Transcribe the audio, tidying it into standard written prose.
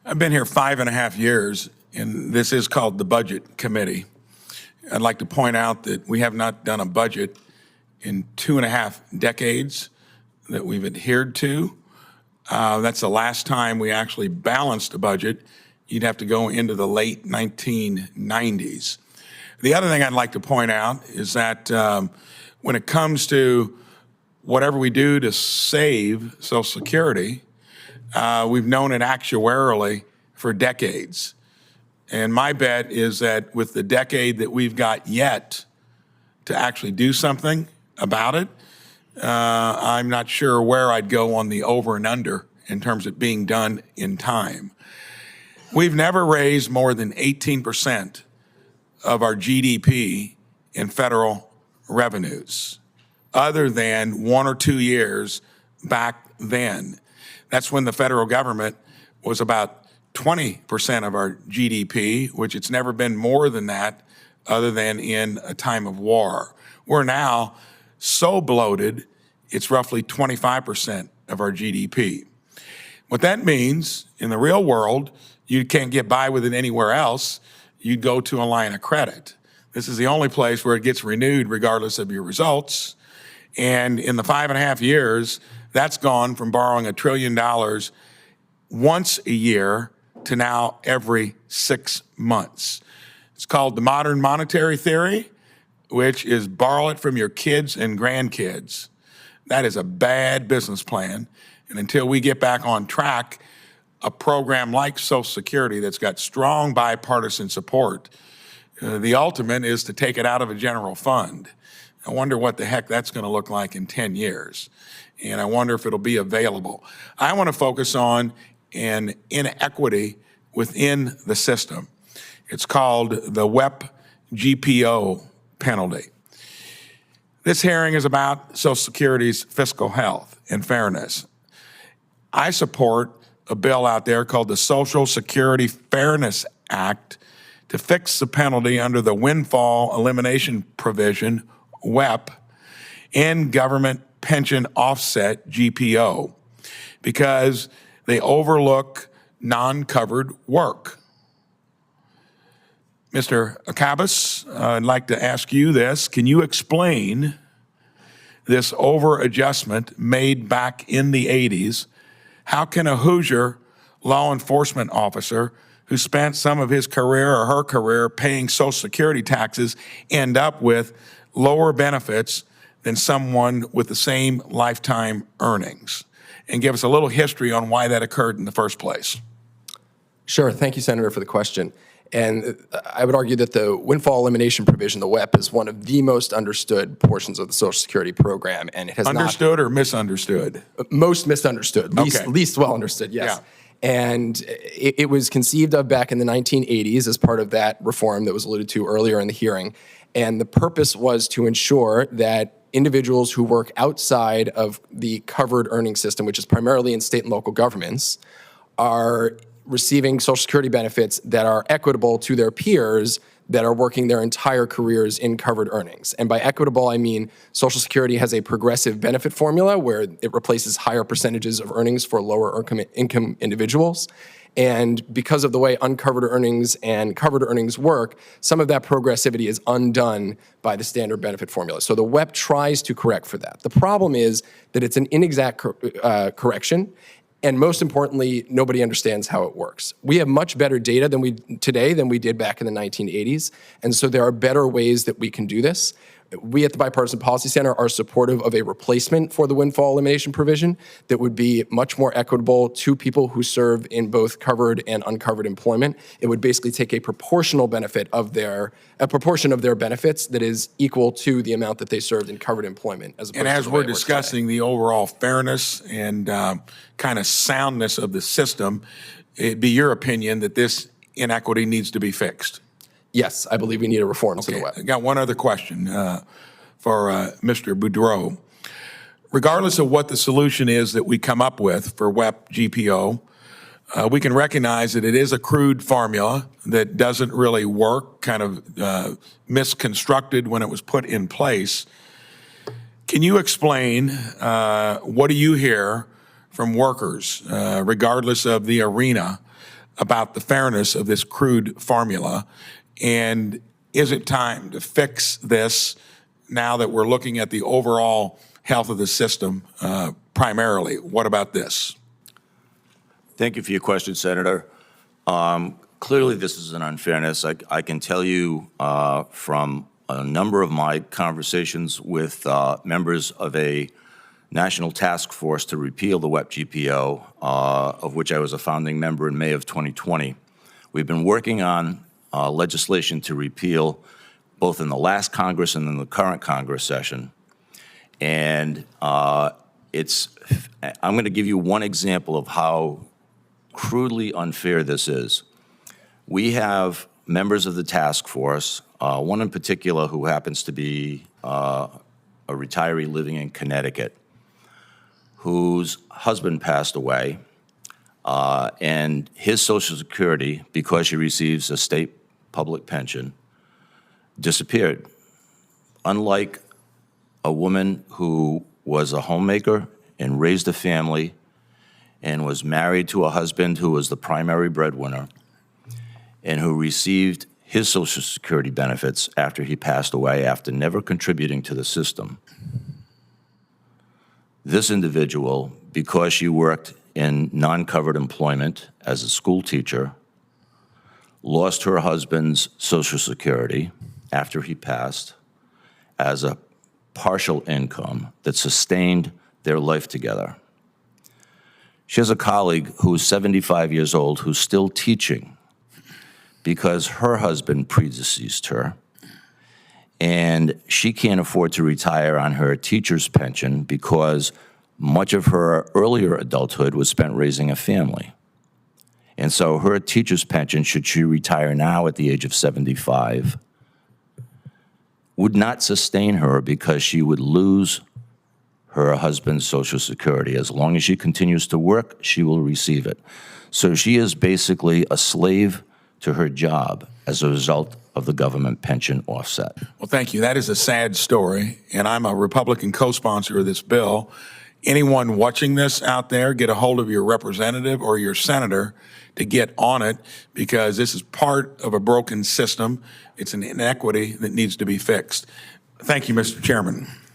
I've been here 5.5 years, and this is called the Budget Committee. I'd like to point out that we have not done a budget in 2.5 decades that we've adhered to. That's the last time we actually balanced a budget. You'd have to go into the late 1990s. The other thing I'd like to point out is that when it comes to whatever we do to save Social Security, we've known it actuarially for decades. And my bet is that with the decade that we've got yet to actually do something about it, I'm not sure where I'd go on the over and under in terms of being done in time. We've never raised more than 18% of our GDP in federal revenues, other than 1 or 2 years back then. That's when the federal government was about 20% of our GDP, which it's never been more than that other than in a time of war. We're now so bloated, it's roughly 25% of our GDP. What that means in the real world, you can't get by with it anywhere else. You'd go to a line of credit. This is the only place where it gets renewed regardless of your results. And in the 5.5 years, that's gone from borrowing $1 trillion once a year to now every 6 months. It's called the modern monetary theory, which is borrow it from your kids and grandkids. That is a bad business plan. And until we get back on track, a program like Social Security that's got strong bipartisan support, the ultimate is to take it out of a general fund. I wonder what the heck that's going to look like in 10 years. And I wonder if it'll be available. I want to focus on an inequity within the system. It's called the WEP GPO penalty. This hearing is about Social Security's fiscal health and fairness. I support a bill out there called the Social Security Fairness Act to fix the penalty under the windfall elimination provision, WEP, and government pension offset, GPO, because they overlook non-covered work. Mr. Akabas, I'd like to ask you this. Can you explain this over-adjustment made back in the 80s? How can a Hoosier law enforcement officer who spent some of his career or her career paying Social Security taxes end up with lower benefits than someone with the same lifetime earnings? And give us a little history on why that occurred in the first place. Sure. Thank you, Senator, for the question. And I would argue that the windfall elimination provision, the WEP, is one of the most understood portions of the Social Security program, and it has understood or misunderstood? Most misunderstood, least well understood, yes. Yeah. And it was conceived of back in the 1980s as part of that reform that was alluded to earlier in the hearing. And the purpose was to ensure that individuals who work outside of the covered earnings system, which is primarily in state and local governments, are receiving Social Security benefits that are equitable to their peers that are working their entire careers in covered earnings. And by equitable, I mean Social Security has a progressive benefit formula where it replaces higher percentages of earnings for lower income individuals. And because of the way uncovered earnings and covered earnings work, some of that progressivity is undone by the standard benefit formula. So the WEP tries to correct for that. The problem is that it's an inexact correction. And most importantly, nobody understands how it works. We have much better data today than we did back in the 1980s. And so there are better ways that we can do this. We at the Bipartisan Policy Center are supportive of a replacement for the windfall elimination provision that would be much more equitable to people who serve in both covered and uncovered employment. It would basically take a proportional benefit of a proportion of their benefits that is equal to the amount that they served in covered employment. And as we're discussing the overall fairness and kind of soundness of the system, it'd be your opinion that this inequity needs to be fixed? Yes, I believe we need a reform to the WEP. I got one other question for Mr. Boudreau. Regardless of what the solution is that we come up with for WEP GPO, we can recognize that it is a crude formula that doesn't really work, kind of misconstructed when it was put in place. Can you explain what do you hear from workers, regardless of the arena, about the fairness of this crude formula. And is it time to fix this now that we're looking at the overall health of the system primarily? What about this? Thank you for your question, Senator. Clearly, this is an unfairness. I can tell you from a number of my conversations with members of a national task force to repeal the WEP GPO, of which I was a founding member in May of 2020. We've been working on legislation to repeal both in the last Congress and in the current Congress session. And I'm going to give you one example of how crudely unfair this is. We have members of the task force, one in particular who happens to be a retiree living in Connecticut, whose husband passed away, and his Social Security, because she receives a state public pension, disappeared. Unlike a woman who was a homemaker and raised a family and was married to a husband who was the primary breadwinner and who received his Social Security benefits after he passed away after never contributing to the system. This individual, because she worked in non-covered employment as a school teacher, lost her husband's Social Security after he passed as a partial income that sustained their life together. She has a colleague who is 75 years old who's still teaching because her husband predeceased her, and she can't afford to retire on her teacher's pension because much of her earlier adulthood was spent raising a family. And so her teacher's pension, should she retire now at the age of 75, would not sustain her because she would lose her husband's Social Security. As long as she continues to work, she will receive it. So she is basically a slave to her job as a result of the government pension offset. Well, thank you. That is a sad story, and I'm a Republican co-sponsor of this bill. Anyone watching this out there, get a hold of your representative or your senator to get on it, because this is part of a broken system. It's an inequity that needs to be fixed. Thank you, Mr. Chairman.